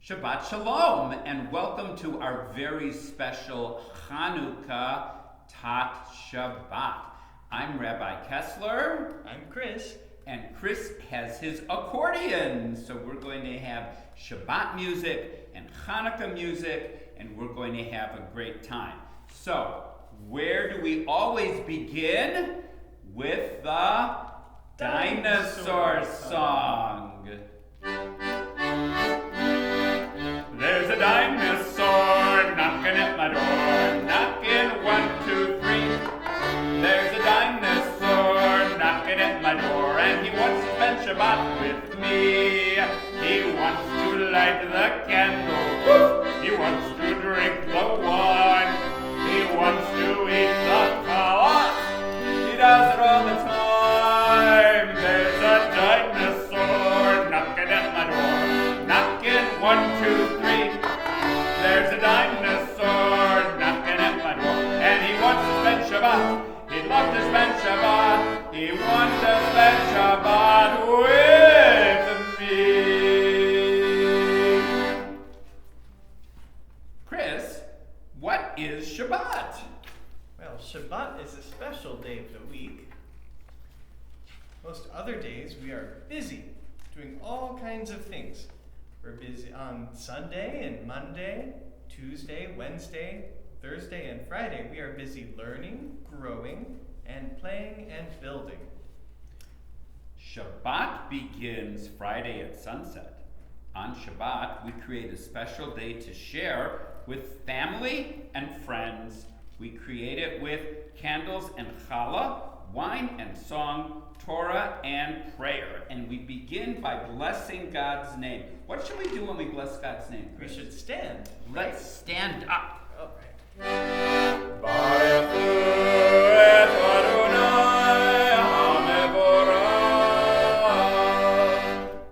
Shabbat Shalom, and welcome to our very special Hanukkah Tot Shabbat. I'm Rabbi Kessler. I'm Chris. And Chris has his accordion. So we're going to have Shabbat music and Hanukkah music, and we're going to have a great time. So, where do we always begin? With the dinosaur song. There's a dinosaur knocking at my door, knocking 1, 2, 3. There's a dinosaur knocking at my door, and he wants to spend Shabbat with me. He wants to light the candle, he wants to drink the wine, he wants to eat the challah, he does it all the time. There's a dinosaur knocking at my door, knocking 1, 2, 3. There's a dinosaur knocking at my door, and he wants to spend Shabbat. He'd love to spend Shabbat. He wants to spend Shabbat with me. Chris, what is Shabbat? Well, Shabbat is a special day of the week. Most other days we are busy doing all kinds of things. We're busy on Sunday and Monday, Tuesday, Wednesday, Thursday, and Friday. We are busy learning, growing, and playing and building. Shabbat begins Friday at sunset. On Shabbat, we create a special day to share with family and friends. We create it with candles and challah, wine and song, Torah and prayer. And we begin by blessing God's name. What should we do when we bless God's name, We Chris? should stand. Let's stand up. All right. Baruch et Adonai HaMevorach.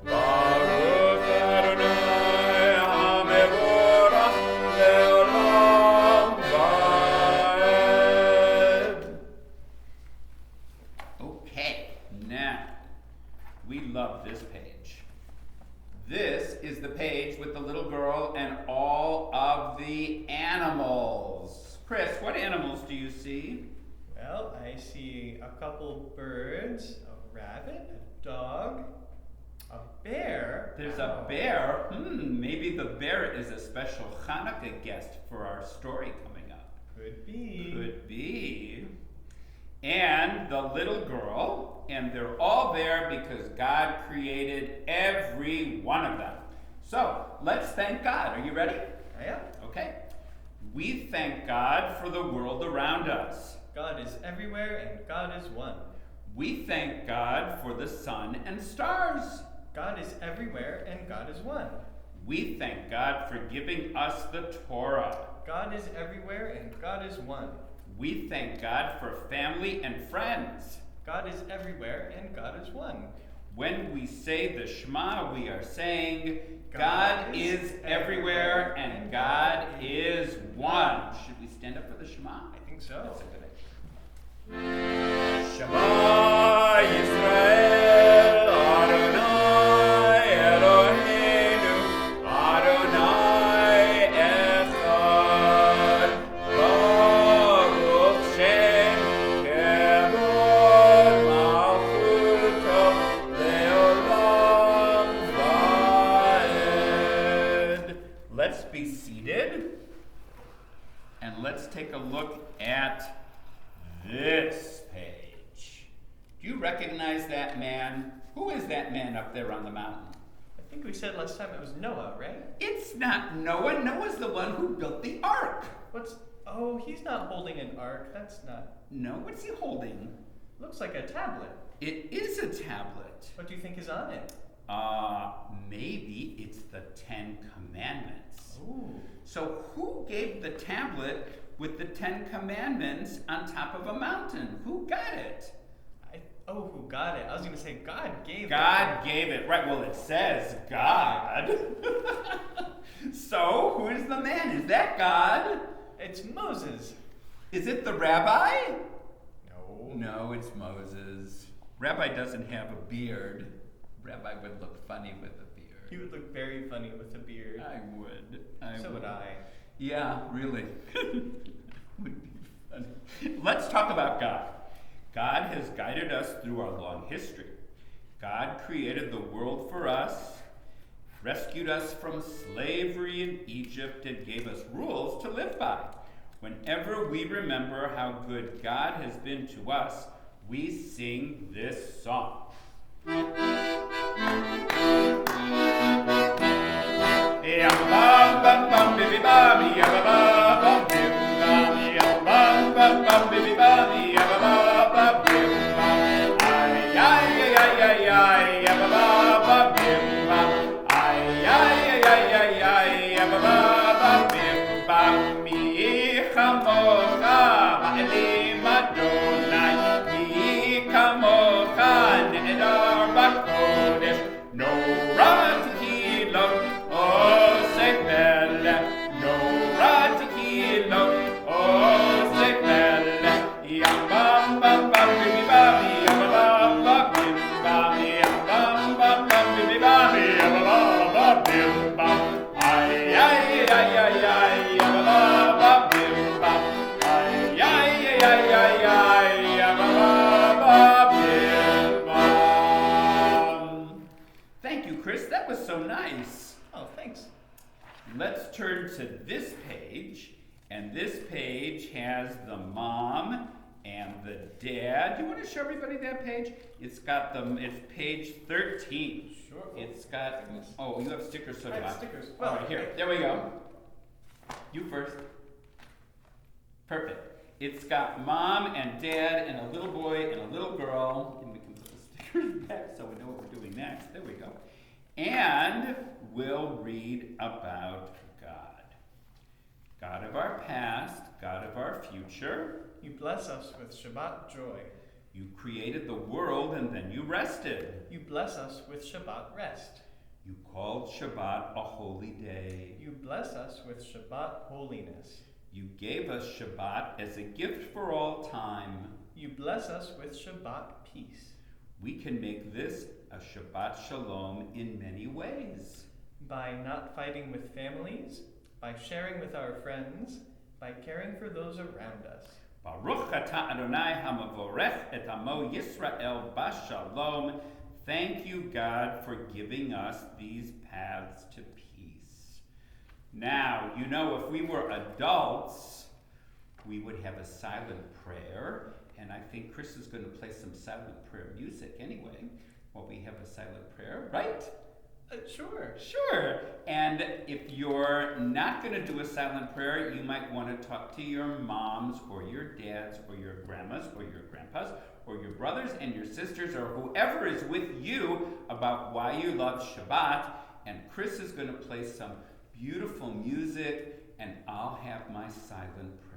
Baruch Adonai HaMevorach le'olam va'ed. Okay, now, we love this page. This is the page with the little girl and all of the animals. Chris, what animals do you see? Well, I see a couple birds, a rabbit, a dog, a bear. There's a bear. Maybe the bear is a special Hanukkah guest for our story coming up. Could be. Could be. And the little girl, and they're all there because God created every one of them. So, let's thank God. Are you ready? I am. Okay. We thank God for the world around us. God is everywhere and God is one. We thank God for the sun and stars. God is everywhere and God is one. We thank God for giving us the Torah. God is everywhere and God is one. We thank God for family and friends. God is everywhere and God is one. When we say the Shema, we are saying, God is everywhere and God is one. Should we stand up for the Shema? I think so. That's a good idea. Shema Yisrael, Adonai Eloheinu, Adonai Echad, Baruch Shem Kevod Malchuto Leolam Vaed. Let's be seated, and let's take a look at this page. Do you recognize that man? Who is that man up there on the mountain? I think we said last time it was Noah, right? It's not Noah. Noah's the one who built the ark. Oh, he's not holding an ark. That's not. No, what's he holding? Looks like a tablet. It is a tablet. What do you think is on it? Maybe it's the 10 Commandments. Ooh. So who gave the tablet with the 10 Commandments on top of a mountain? Who got it? Who got it? I was going to say God gave it. God gave it. Right, well, it says God. So, who is the man? Is that God? It's Moses. Is it the rabbi? No. No, it's Moses. Rabbi doesn't have a beard. Rabbi would look funny with a beard. You would look very funny with a beard. I would. So would I. Yeah, really. Would be funny. Let's talk about God. God has guided us through our long history. God created the world for us, rescued us from slavery in Egypt, and gave us rules to live by. Whenever we remember how good God has been to us, we sing this song. Thank you, Chris. That was so nice. Oh, thanks. Let's turn to this page, and this page has the mom and the dad. Do you want to show everybody that page? It's page 13. Sure. It's got, oh, you have stickers, so do I have I. stickers. All right, here, there we go. You first. Perfect. It's got mom and dad and a little boy and a little girl. And we can put the stickers back so we know what we're doing next. There we go. And we'll read about God. God of our past, God of our future. You bless us with Shabbat joy. You created the world and then you rested. You bless us with Shabbat rest. You called Shabbat a holy day. You bless us with Shabbat holiness. You gave us Shabbat as a gift for all time. You bless us with Shabbat peace. We can make this a Shabbat Shalom in many ways. By not fighting with families, by sharing with our friends, by caring for those around us. Baruch atah Adonai hamavorech et amo Yisrael b'shalom. Thank you, God, for giving us these paths to peace. Now, you know, if we were adults, we would have a silent prayer, and I think Chris is going to play some silent prayer music anyway, while we have a silent prayer, right? Sure. Sure. And if you're not going to do a silent prayer, you might want to talk to your moms or your dads or your grandmas or your grandpas or your brothers and your sisters or whoever is with you about why you love Shabbat. And Chris is going to play some beautiful music, and I'll have my silent prayer.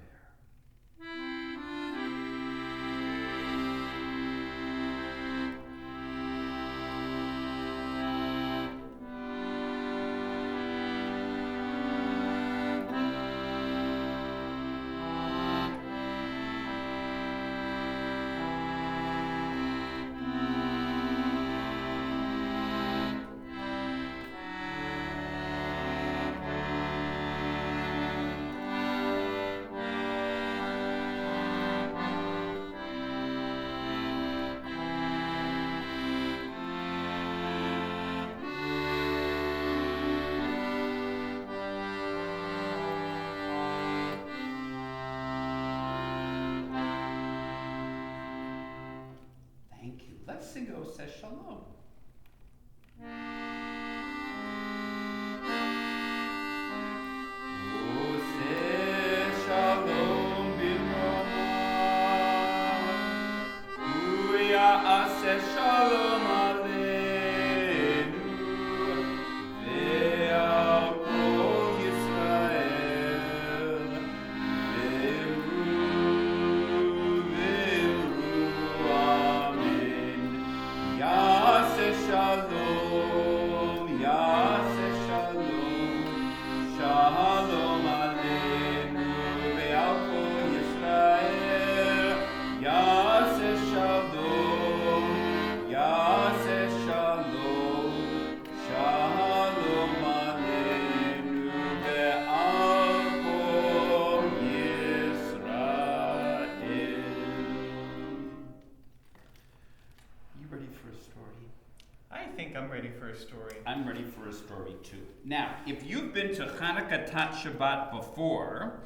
Let's sing O Says Shalom. O Says Shalom B'Roma, Uya Aseh Shalom Aleinu, Ve'al Kol Yisrael, Ve'ru, Amen. Yas story too. Now, if you've been to Hanukkah Tot Shabbat before,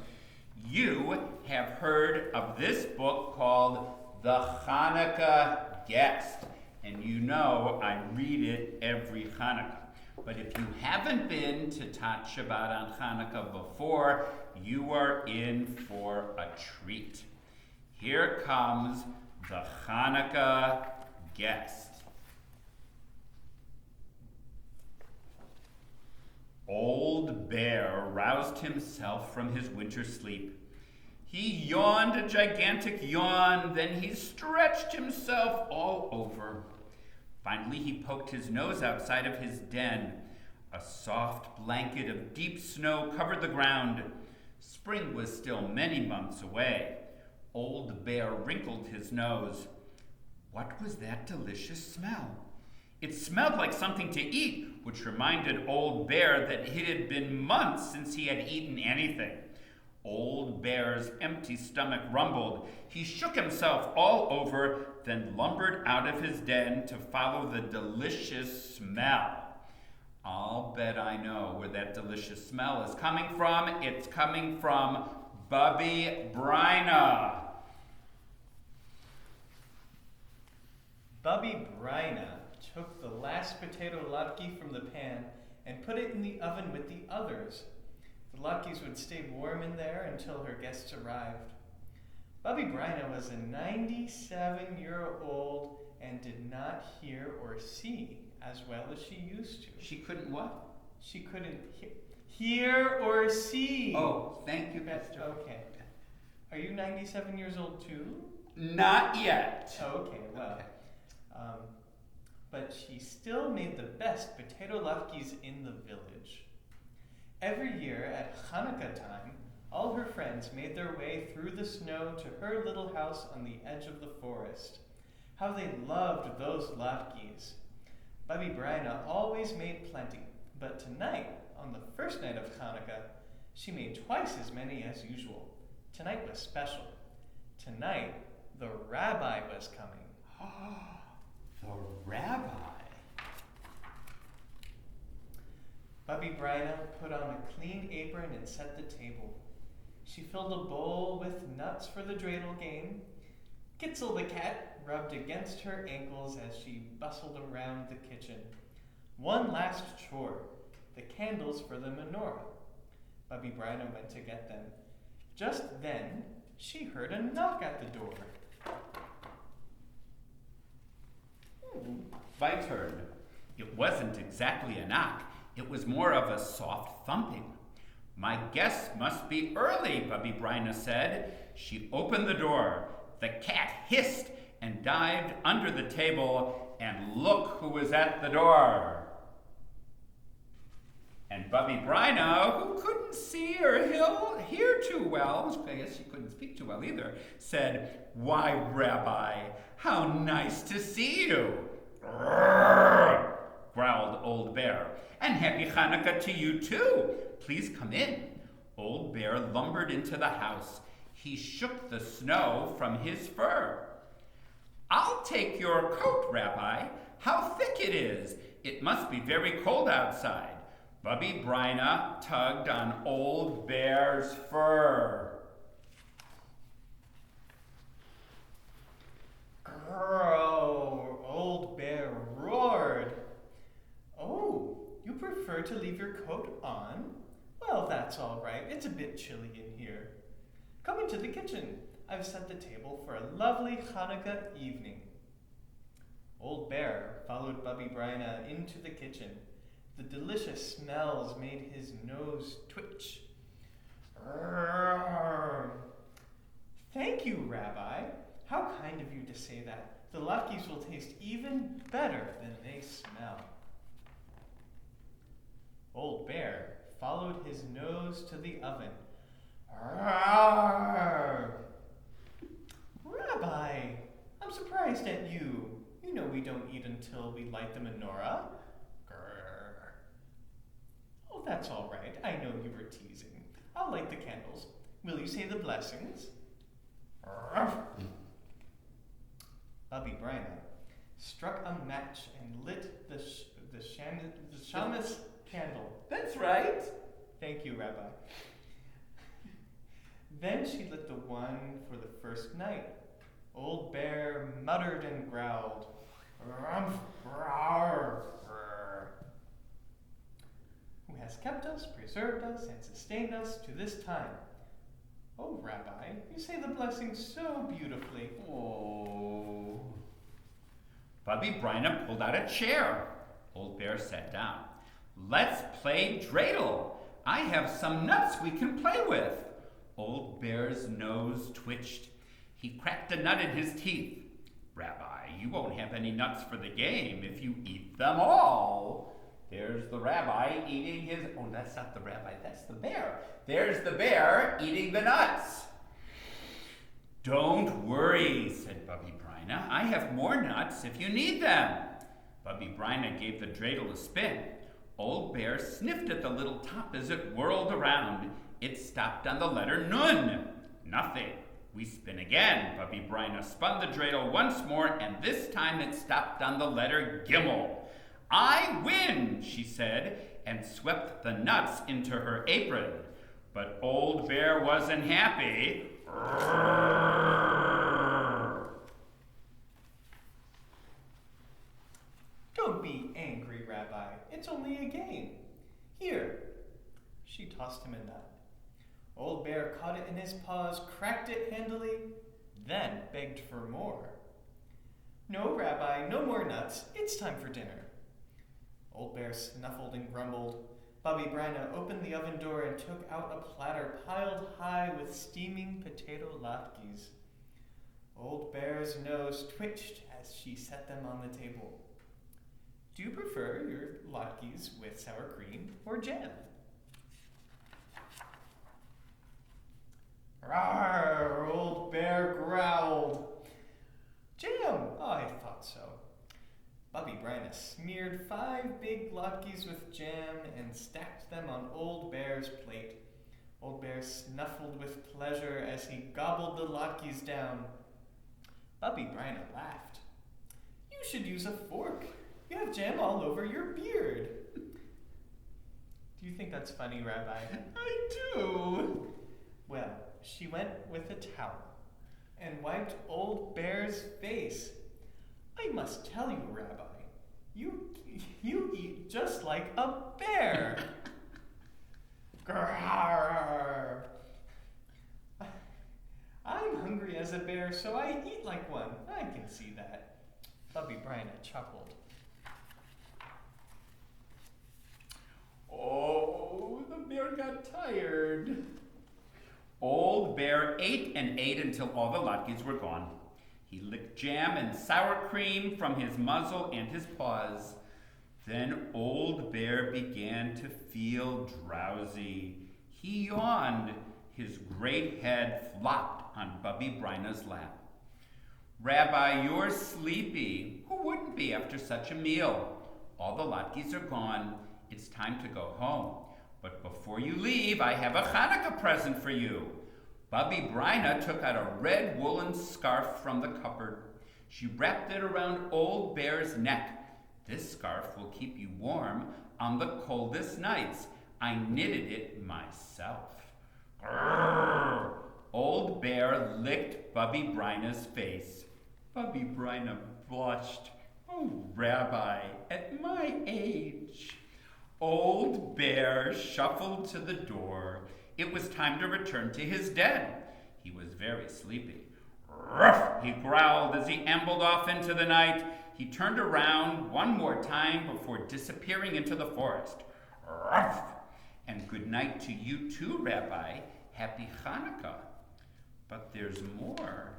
you have heard of this book called The Hanukkah Guest. And you know I read it every Hanukkah. But if you haven't been to Tot Shabbat on Hanukkah before, you are in for a treat. Here comes the Hanukkah Guest. Old Bear roused himself from his winter sleep. He yawned a gigantic yawn, then he stretched himself all over. Finally, he poked his nose outside of his den. A soft blanket of deep snow covered the ground. Spring was still many months away. Old Bear wrinkled his nose. What was that delicious smell? It smelled like something to eat, which reminded Old Bear that it had been months since he had eaten anything. Old Bear's empty stomach rumbled. He shook himself all over, then lumbered out of his den to follow the delicious smell. I'll bet I know where that delicious smell is coming from. It's coming from Bubby Bryna. Bubby Bryna took the last potato latke from the pan and put it in the oven with the others. The latkes would stay warm in there until her guests arrived. Bubby Bryna was a 97-year-old and did not hear or see as well as she used to. She couldn't what? She couldn't hear or see. Oh, thank you, Pastor. Okay. Are you 97 years old too? Not yet. Okay, well. But she still made the best potato latkes in the village. Every year at Hanukkah time, all her friends made their way through the snow to her little house on the edge of the forest. How they loved those latkes. Bubby Bryna always made plenty, but tonight, on the first night of Hanukkah, she made twice as many as usual. Tonight was special. Tonight, the rabbi was coming. The rabbi? Bubby Bryna put on a clean apron and set the table. She filled a bowl with nuts for the dreidel game. Kitzel the cat rubbed against her ankles as she bustled around the kitchen. One last chore, the candles for the menorah. Bubby Bryna went to get them. Just then, she heard a knock at the door. My turn. It wasn't exactly a knock. It was more of a soft thumping. My guests must be early, Bubby Bryna said. She opened the door. The cat hissed and dived under the table, and look who was at the door. And Bubby Bryna, who couldn't see or hear too well, I guess she couldn't speak too well either, said, "Why, Rabbi, how nice to see you." "Grrr," growled Old Bear. "And happy Hanukkah to you too. Please come in." Old Bear lumbered into the house. He shook the snow from his fur. "I'll take your coat, Rabbi. How thick it is. It must be very cold outside." Bubby Bryna tugged on Old Bear's fur. Grrr, Old Bear roared. "Oh, you prefer to leave your coat on? Well, that's all right. It's a bit chilly in here. Come into the kitchen. I've set the table for a lovely Hanukkah evening." Old Bear followed Bubby Bryna into the kitchen. The delicious smells made his nose twitch. "Thank you, Rabbi. How kind of you to say that. The latkes will taste even better than they smell." Old Bear followed his nose to the oven. "Rabbi, I'm surprised at you. You know we don't eat until we light the menorah." Grrr. "Oh, that's all right. I know you were teasing. I'll light the candles. Will you say the blessings?" Bubby Bryna struck a match and lit the shamus candle. That's right. Thank you, Rabbi. Then she lit the one for the first night. Old Bear muttered and growled. "Rumph, rawr, brr. Who has kept us, preserved us, and sustained us to this time. Oh, Rabbi, you say the blessing so beautifully." Oh. Bubby Bryna pulled out a chair. Old Bear sat down. "Let's play dreidel. I have some nuts we can play with." Old Bear's nose twitched. He cracked a nut in his teeth. "Rabbi, you won't have any nuts for the game if you eat them all." There's the rabbi eating his... Oh, that's not the rabbi, that's the bear. There's the bear eating the nuts. "Don't worry," said Bubby Bryna. "I have more nuts if you need them." Bubby Bryna gave the dreidel a spin. Old Bear sniffed at the little top as it whirled around. It stopped on the letter Nun. Nothing. We spin again. Bubby Bryna spun the dreidel once more, and this time it stopped on the letter Gimel. "I win," she said, and swept the nuts into her apron. But Old Bear wasn't happy. "Don't be angry, Rabbi. It's only a game. Here." She tossed him a nut. Old Bear caught it in his paws, cracked it handily, then begged for more. "No, Rabbi, no more nuts. It's time for dinner." Old Bear snuffled and grumbled. Bubby Bryna opened the oven door and took out a platter piled high with steaming potato latkes. Old Bear's nose twitched as she set them on the table. "Do you prefer your latkes with sour cream or jam?" "Rawr!" Old Bear growled. "Jam! Oh, I thought so." Bubby Bryna smeared 5 big latkes with jam and stacked them on Old Bear's plate. Old Bear snuffled with pleasure as he gobbled the latkes down. Bubby Bryna laughed. "You should use a fork. You have jam all over your beard." Do you think that's funny, Rabbi? I do. Well, she went with a towel and wiped Old Bear's face. "I must tell you, Rabbi, you eat just like a bear." Grrr. "I'm hungry as a bear, so I eat like one. I can see that." Bubby Bryna chuckled. Oh, the bear got tired. Old Bear ate and ate until all the latkes were gone. He licked jam and sour cream from his muzzle and his paws. Then Old Bear began to feel drowsy. He yawned. His great head flopped on Bubby Bryna's lap. "Rabbi, you're sleepy. Who wouldn't be after such a meal? All the latkes are gone. It's time to go home. But before you leave, I have a Hanukkah present for you." Bubby Bryna took out a red woolen scarf from the cupboard. She wrapped it around Old Bear's neck. "This scarf will keep you warm on the coldest nights. I knitted it myself." Grrr! Old Bear licked Bubby Bryna's face. Bubby Bryna blushed. "Oh, Rabbi, at my age." Old Bear shuffled to the door. It was time to return to his den. He was very sleepy. "Ruff!" he growled as he ambled off into the night. He turned around one more time before disappearing into the forest. "Ruff!" And good night to you too, Rabbi. Happy Hanukkah. But there's more.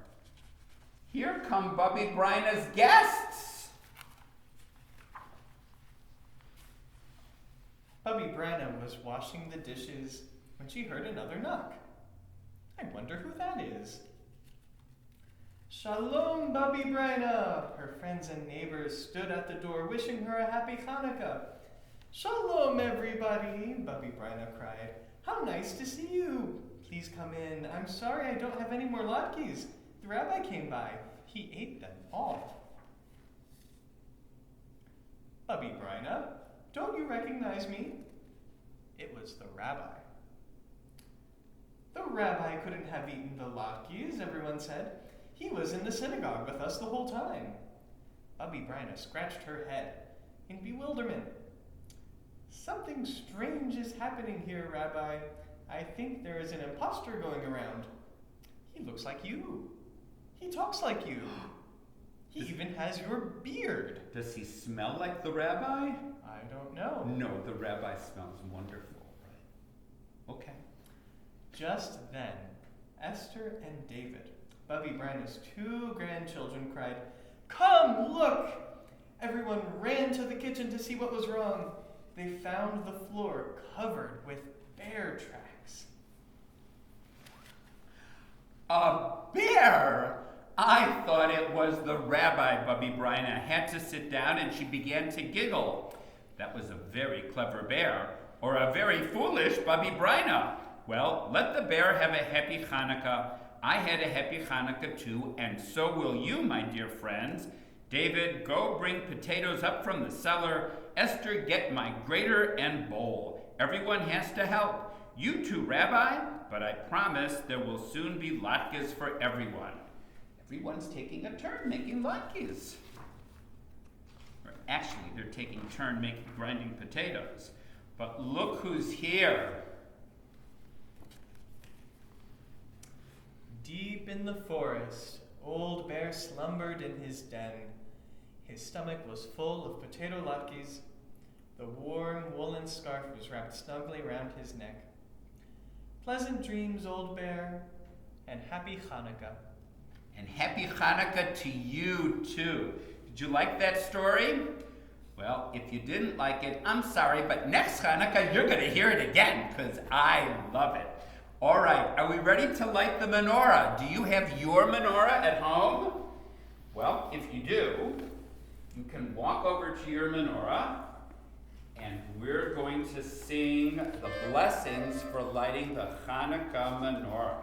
Here come Bubby Bryna's guests. Bubby Bryna was washing the dishes when she heard another knock. "I wonder who that is." "Shalom, Bubby Bryna!" Her friends and neighbors stood at the door wishing her a happy Hanukkah. "Shalom, everybody!" Bubby Bryna cried. "How nice to see you! Please come in. I'm sorry I don't have any more latkes. The rabbi came by. He ate them all." "Bubby Bryna, don't you recognize me? It was the rabbi. The rabbi couldn't have eaten the latkes, everyone said. He was in the synagogue with us the whole time. Bubby Bryna scratched her head in bewilderment. Something strange is happening here, Rabbi. I think there is an impostor going around. He looks like you. He talks like you. He even has your beard. Does he smell like the rabbi? I don't know. No, the rabbi smells wonderful, right? Okay. Just then, Esther and David, Bubby Bryna's 2 grandchildren, cried, "Come, look!" Everyone ran to the kitchen to see what was wrong. They found the floor covered with bear tracks. A bear! I thought it was the rabbi. Bubby Bryna had to sit down and she began to giggle. That was a very clever bear, or a very foolish Bubby Bryna. Well, let the bear have a happy Hanukkah. I had a happy Hanukkah too, and so will you, my dear friends. David, go bring potatoes up from the cellar. Esther, get my grater and bowl. Everyone has to help. You too, Rabbi, but I promise there will soon be latkes for everyone. Everyone's taking a turn making latkes. Or actually, they're taking a turn grinding potatoes. But look who's here. Deep in the forest, Old Bear slumbered in his den. His stomach was full of potato latkes. The warm woolen scarf was wrapped snugly around his neck. Pleasant dreams, Old Bear, and happy Hanukkah. And happy Hanukkah to you, too. Did you like that story? Well, if you didn't like it, I'm sorry, but next Hanukkah, you're going to hear it again, because I love it. All right, are we ready to light the menorah? Do you have your menorah at home? Well, if you do, you can walk over to your menorah, and we're going to sing the blessings for lighting the Hanukkah menorah.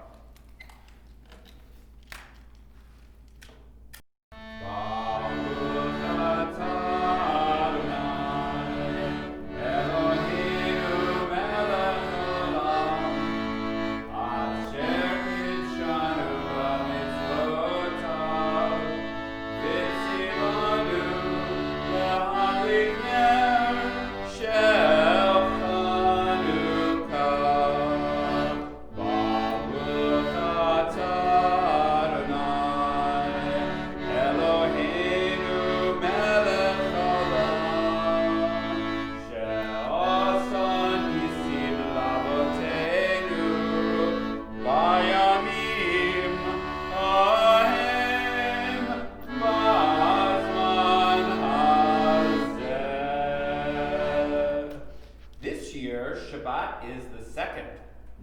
Shabbat is the second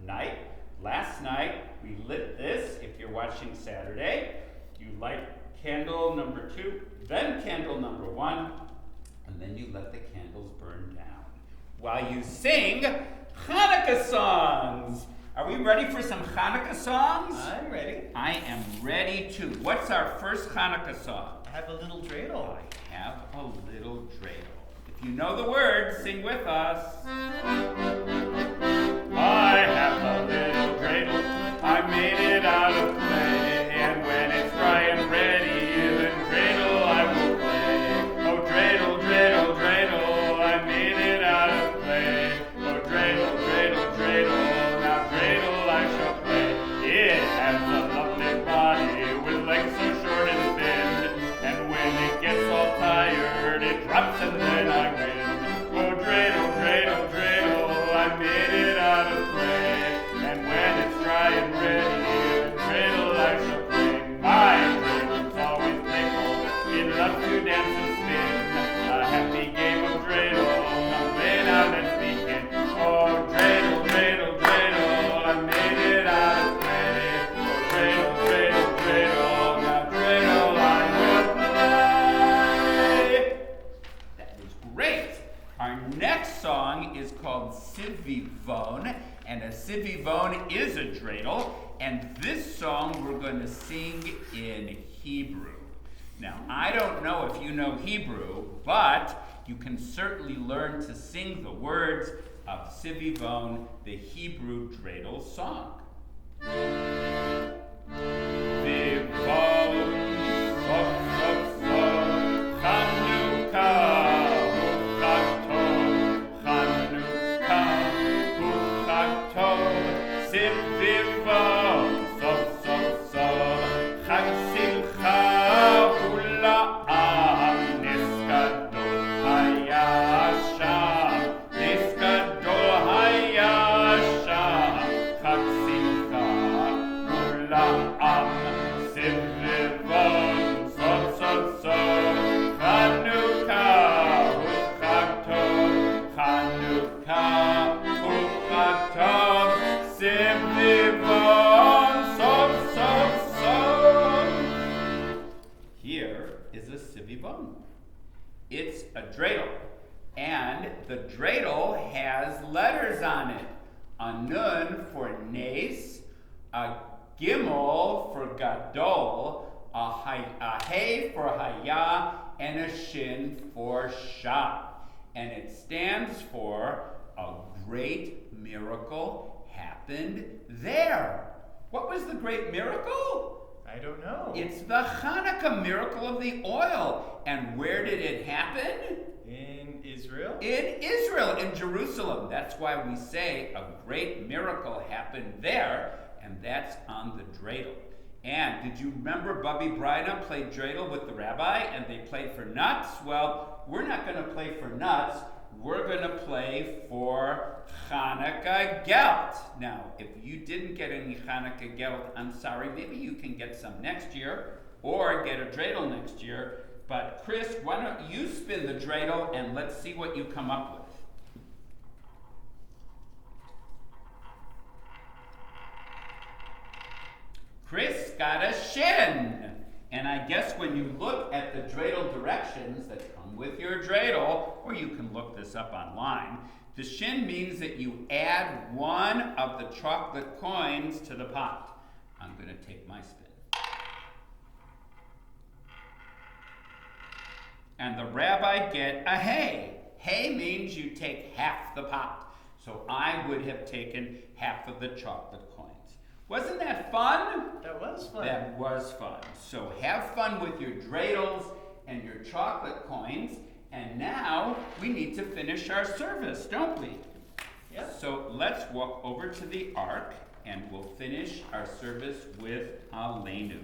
night. Last night we lit this. If you're watching Saturday, you light candle number 2, then candle number 1, and then you let the candles burn down while you sing Hanukkah songs. Are we ready for some Hanukkah songs? I'm ready. I am ready too. What's our first Hanukkah song? I have a little dreidel. I have a little dreidel. If you know the words, sing with us. I have a little dreidel. I made it out of clay, and when it's dry and ready, then dreidel I will play. Oh, dreidel, dreidel, dreidel, I made it out of clay. Oh, dreidel, dreidel, dreidel, now dreidel I shall play. It has a lovely body with legs so short and thin, and when it gets all tired, it drops and then I win. Oh, dreidel, dreidel, dreidel, I made it out of clay, and when it's dry and ready, the dreidel I shall play. My dreidel's always playful, it loves to dance and spin. A happy game of dreidel, come lay now, let's begin. Oh, dreidel, dreidel, dreidel, I made it out of clay. Oh, dreidel, dreidel, dreidel, now dreidel I will play. That was great. Our next song is called Sivivon, and a Sivivon is a dreidel, and this song we're going to sing in Hebrew. Now, I don't know if you know Hebrew, but you can certainly learn to sing the words of Sivivon, the Hebrew dreidel song. Vivon, sov, sov, sov, Hanukkah, Chag Tov, Hanukkah, Chag Tov, Sivivon, sov, sov, sov, Chag Simcha, Ula'am, Niskadol Hayasham, Niskadol Hayasham, Chag Simcha, Ula'am, Sivivon, sov, sov, sov, Hanukkah, Chag Tov, Hanukkah, Chag Tov, Sivivon, sov, sov, sov. Here is a Sivivon. It's a dreidel, and the dreidel has letters on it. A nun for nes, a gimel for gadol, a hey for haya, and a shin for shah. And it stands for a great miracle happened there. What was the great miracle? I don't know. It's the Hanukkah miracle of the oil. And where did it happen? In Israel? In Israel, in Jerusalem. That's why we say a great miracle happened there, and that's on the dreidel. And did you remember Bubby Bryna played dreidel with the rabbi, and they played for nuts? Well, we're not going to play for nuts. We're going to play for Hanukkah Gelt. Now, if you didn't get any Hanukkah Gelt, I'm sorry, maybe you can get some next year, or get a dreidel next year. But Chris, why don't you spin the dreidel, and let's see what you come up with. Chris got a shin. And I guess when you look at the dreidel directions that come with your dreidel, or you can look this up online, the shin means that you add one of the chocolate coins to the pot. I'm going to take my spin. And the rabbi get a hey. Hey means you take half the pot. So I would have taken half of the chocolate coins. Wasn't that fun? That was fun. That was fun. So have fun with your dreidels and your chocolate coins. And now we need to finish our service, don't we? Yep. So let's walk over to the ark and we'll finish our service with Aleinu.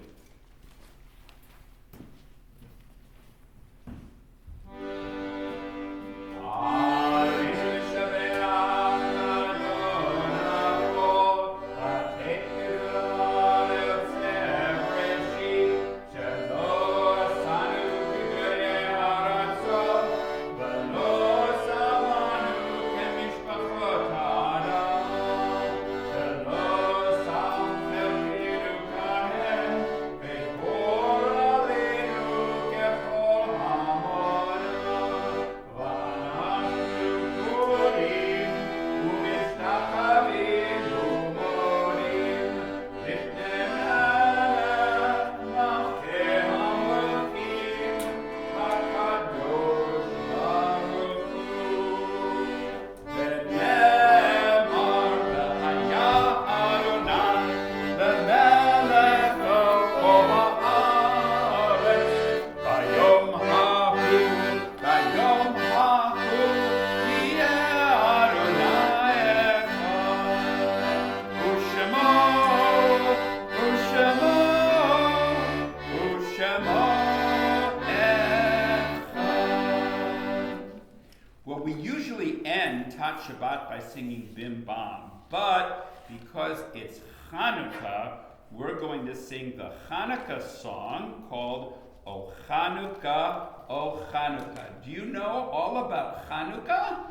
Tot Shabbat by singing Bim Bam, but because it's Hanukkah, we're going to sing the Hanukkah song called O Hanukkah, O Hanukkah. Do you know all about Hanukkah?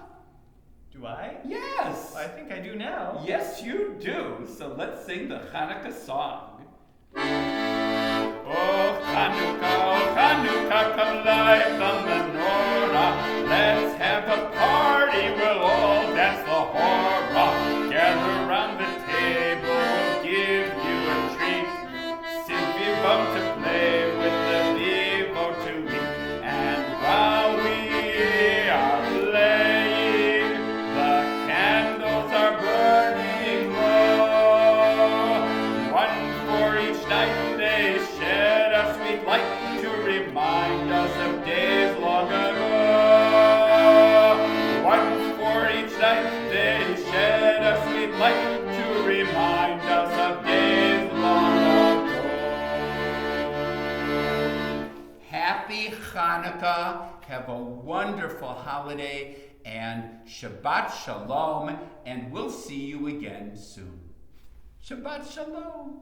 Do I? Yes. I think I do now. Yes, you do. So let's sing the Hanukkah song. O Hanukkah, come light the menorah. Let's have a party, we'll all dance the hora. Gather round the table, we'll give you a treat. Sing Vivo to play with the Vivo to eat. And while we happy Hanukkah. Have a wonderful holiday and Shabbat Shalom, and we'll see you again soon. Shabbat Shalom.